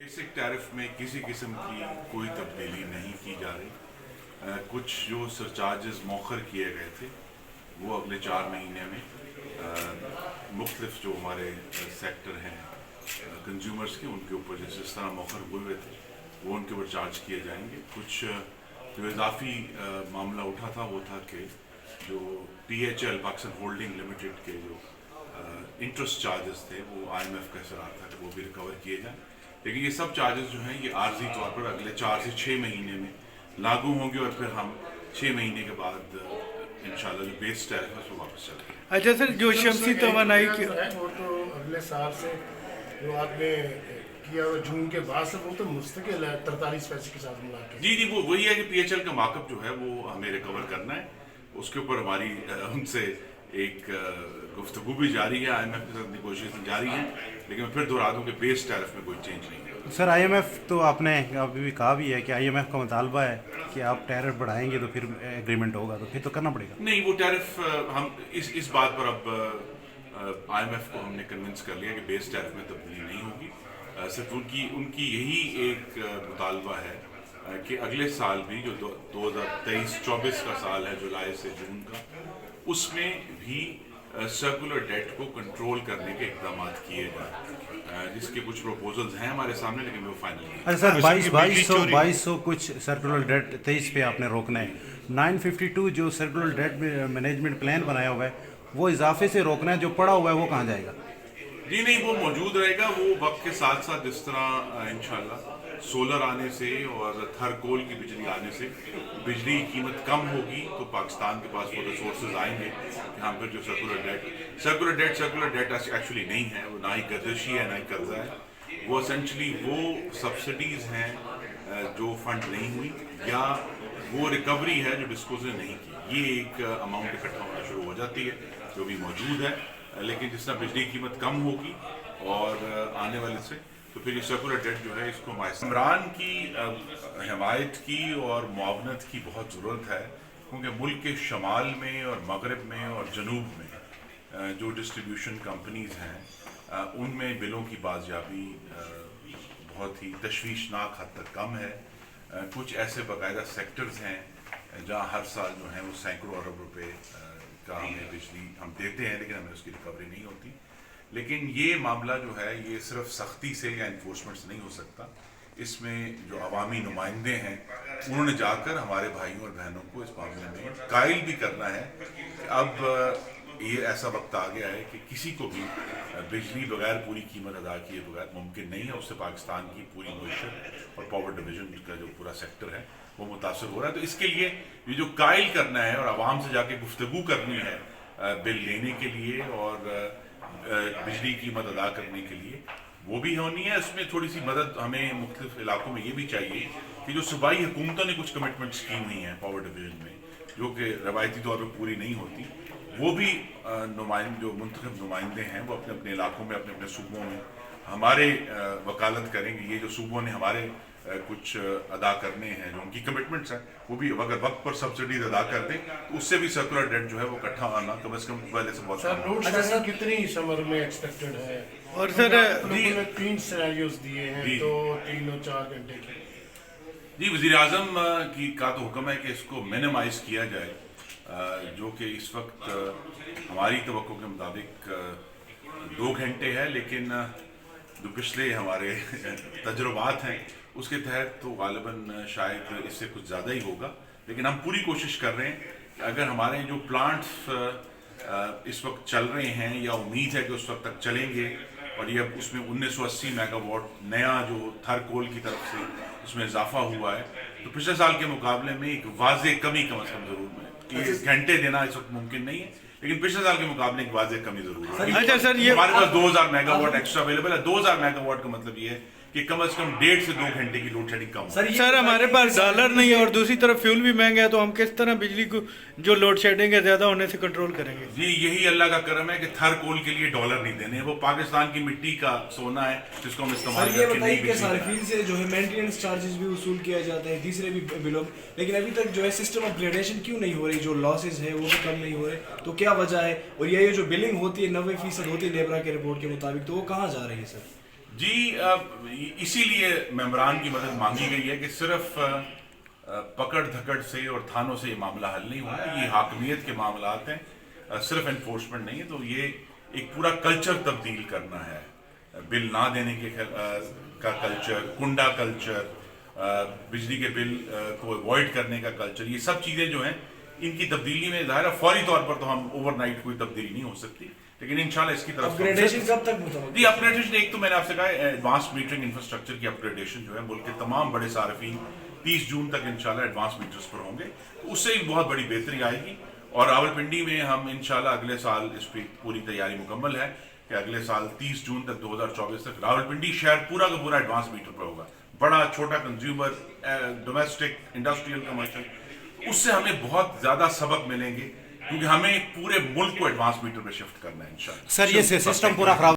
Basic tariff में किसी किस्म की कोई तब्दीली नहीं की जा रही। कुछ जो सरचार्जेस मौखर किए गए थे वो अगले 4 महीने में मुख्तलिफ जो हमारे सेक्टर हैं कंज्यूमर्स के उनके ऊपर जिस तरह मौखर हुए थे वो उनके ऊपर चार्ज किए जाएंगे। कुछ जो इजाफी मामला उठा था वो था कि जो PHL पाकिस्तान होल्डिंग लिमिटेड के जो इंटरेस्ट चार्जेस थे वो IMF का असर था कि वो भी रिकवर किए जाएँ। लेकिन ये सब चार्जेस जो हैं ये आर्जी तौर पर अगले 4 से 6 महीने में लागू होंगे और फिर हम 6 महीने के बाद इंशाल्लाह जो बेस टैरिफ है उसको वापस चलेंगे। अच्छा सर, जो शमसी तवानाई की है वो तो अगले साल से जो आपने किया हुआ जून के बाद से वो तो मुस्तकिल है 43 पैसे के साथ मिला के। जी वो वही है कि PHL का मार्कअप जो है वो हमें रिकवर करना है। उसके ऊपर हमारी उनसे एक गुफ्तगू भी जारी है, IMF के साथ नेगोशिएशन जारी है, लेकिन मैं फिर दोहरा दूं कि बेस टैरिफ में कोई चेंज नहीं है। सर IMF तो आपने अभी भी कहा भी है कि IMF का मुतालबा है कि आप टैरिफ बढ़ाएंगे तो फिर एग्रीमेंट होगा, तो फिर तो करना पड़ेगा। नहीं, वो टैरिफ हम इस बात पर अब IMF को हमने कन्विंस कर लिया कि बेस टैरिफ में तब्दीली नहीं होगी। सिर्फ उनकी यही एक मुतालबा है कि अगले साल भी जो 2023-24 का साल है, जुलाई से जून का, उसमें भी सर्कुलर डेट को कंट्रोल करने के इकदाम किए जाए, जिसके कुछ प्रपोजल्स हैं हमारे सामने, लेकिन वो फाइनल नहीं। अच्छा सर, 2200 कुछ सर्कुलर डेट 23 पे आपने रोकना है। 952 जो सर्कुलर डेट मैनेजमेंट प्लान बनाया हुआ है वो इजाफे से रोकना है, जो पड़ा हुआ है वो कहाँ जाएगा? जी नहीं, वो मौजूद रहेगा। वो वक्त के साथ साथ जिस तरह इंशाल्लाह सोलर आने से और थर्कोल की बिजली आने से बिजली की कीमत कम होगी तो पाकिस्तान के पास वो रिसोर्सेज आएंगे कि हम फिर जो सर्कुलर डेट एक्चुअली नहीं है, वो ना ही गर्दिशी है ना ही कर्जा है। वो एसेंशली वो सब्सिडीज हैं जो फंड नहीं हुई या वो रिकवरी है जो डिस्पोजल नहीं की। ये एक अमाउंट इकट्ठा होना शुरू हो जाती है जो भी मौजूद है, लेकिन जिस तरह बिजली की कीमत कम होगी और आने वाले से तो फिर ये सर्कुलर डेट जो है इसको इमरान की हिमायत की और मुआवनत की बहुत ज़रूरत है, क्योंकि मुल्क के शमाल में और मगरब में और जनूब में जो डिस्ट्रीब्यूशन कंपनीज हैं उनमें बिलों की बाजियाबी बहुत ही तशवीशनाक हद तक कम है। कुछ ऐसे बाकायदा सेक्टर्स हैं जहाँ हर साल जो है वो सैकड़ों अरब रुपए का हमें बिजली हम देते हैं, लेकिन हमें उसकी रिकवरी नहीं होती। लेकिन ये मामला जो है ये सिर्फ सख्ती से या इन्फोर्समेंट से नहीं हो सकता। इसमें जो अवामी नुमाइंदे हैं उन्होंने जाकर हमारे भाइयों और बहनों को इस मामले में कायल भी करना है कि अब ये ऐसा वक्त आ गया है कि किसी को भी बिजली बगैर पूरी कीमत अदा किए बगैर मुमकिन नहीं है। उससे पाकिस्तान की पूरी मईशत और पावर डिवीजन का जो पूरा सेक्टर है वो मुतासर हो रहा है। तो इसके लिए ये जो कायल करना है और आवाम से जाके गुफ्तगू करनी है बिल लेने के लिए और बिजली की कीमत अदा करने के लिए, वो भी होनी है। इसमें थोड़ी सी मदद हमें मुख्तलिफ इलाकों में ये भी चाहिए कि जो सूबाई हुकूमतों ने कुछ कमिटमेंट्स की हुई हैं पावर डिवीजन में जो कि रवायती तौर पर पूरी नहीं होती, वो भी जो मुंतखब नुमाइंदे हैं वो अपने अपने इलाकों में अपने अपने सूबों में हमारे वकालत करेंगे। ये जो सूबों ने हमारे कुछ अदा करने हैं जो उनकी कमिटमेंट्स हैं वो भी अगर वक्त पर सब्सिडीज अदा कर दें तो उससे भी सर्कुलर डेट जो है वो इकट्ठा आना कम से कम पहले से बहुत सर लोड शेडिंग कितनी समर में एक्सपेक्टेड है? और सर ने 3 सिनेरियोज दिए हैं, 2, 3 और 4 घंटे के। जी, वज़ीर आज़म का तो हुक्म है कि इसको मिनिमाइज किया जाए, जो कि इस वक्त हमारी तवक्को के मुताबिक 2 घंटे है, लेकिन जो पिछले हमारे तजुर्बात हैं उसके तहत तो गालिबन शायद इससे कुछ ज़्यादा ही होगा। लेकिन हम पूरी कोशिश कर रहे हैं कि अगर हमारे जो प्लांट्स इस वक्त चल रहे हैं या उम्मीद है कि उस वक्त तक चलेंगे और ये उसमें 1980 मेगावाट नया जो थर्कोल की तरफ से उसमें इजाफा हुआ है, तो पिछले साल के मुकाबले में एक वाज़े कमी कम अज़ कम ज़रूर है। ये घंटे देना इस वक्त मुमकिन नहीं है, लेकिन पिछले साल के मुकाबले एक वाज़े कमी ज़रूर है। अच्छा सर, ये हमारे पास 2000 मेगावाट एक्स्ट्रा अवेलेबल है। 2000 मेगावाट का मतलब ये है कि कम से कम 1.5 से 2 घंटे की लोड शेडिंग कम। सर हमारे पास डॉलर नहीं है और दूसरी तरफ फ्यूल भी महंगा है, तो हम किस तरह बिजली को जो लोड शेडिंग है ज्यादा होने से कंट्रोल करेंगे? जी, यही अल्लाह का करम है कि थर्कोल के लिए डॉलर नहीं देने, वो पाकिस्तान की मिट्टी का सोना है जिसको हम इस्तेमाल ये बताइए कि सार्फिन से जो है मेंटेनेंस चार्जेस भी वसूल किया जाता है, तीसरे भी बिलों, लेकिन अभी तक जो है सिस्टम अपग्रेडेशन क्यों नहीं हो रही? जो लॉसेज है वो भी कम नहीं हो रहे, तो क्या वजह है? और ये जो बिलिंग होती है 90% होती है लेबरा के रिपोर्ट के मुताबिक, तो वो कहाँ जा रही है सर? جی اسی لیے ممبران کی مدد مانگی گئی ہے کہ صرف پکڑ دھکڑ سے اور تھانوں سے یہ معاملہ حل نہیں ہوگا. یہ حاکمیت کے معاملات ہیں, صرف انفورسمنٹ نہیں ہے. تو یہ ایک پورا کلچر تبدیل کرنا ہے, بل نہ دینے کے کا کلچر, کنڈا کلچر, بجلی کے بل کو اوائڈ کرنے کا کلچر, یہ سب چیزیں جو ہیں ان کی تبدیلی میں ظاہر ہے فوری طور پر تو ہم اوور نائٹ کوئی تبدیلی نہیں ہو سکتی, لیکن انشاءاللہ اس کی طرف اپگریڈیشن کب تک متوقع؟ جی اپگریڈیشن ایک تو میں نے آپ سے کہا ایڈوانس میٹرنگ انفراسٹرکچر کی اپگریڈیشن جو ہے ملک کے تمام بڑے صارفین 30 جون تک انشاءاللہ ایڈوانس میٹرز پر ہوں گے, اس سے بھی بہت بڑی بہتری آئے گی. اور راولپنڈی میں ہم انشاءاللہ اگلے سال اس پہ پوری تیاری مکمل ہے کہ اگلے سال 30 جون تک 2024 تک راولپنڈی شہر پورا کا پورا ایڈوانس میٹر پر ہوگا. بڑا چھوٹا کنزیومر, ڈومیسٹک, انڈسٹریل, کمرشل, اس سے ہمیں بہت زیادہ سبق ملیں گے کیونکہ ہمیں پورے ملک کو ایڈوانس میٹر پہ شفٹ کرنا ہے انشاءاللہ. سر یہ سسٹم پورا خراب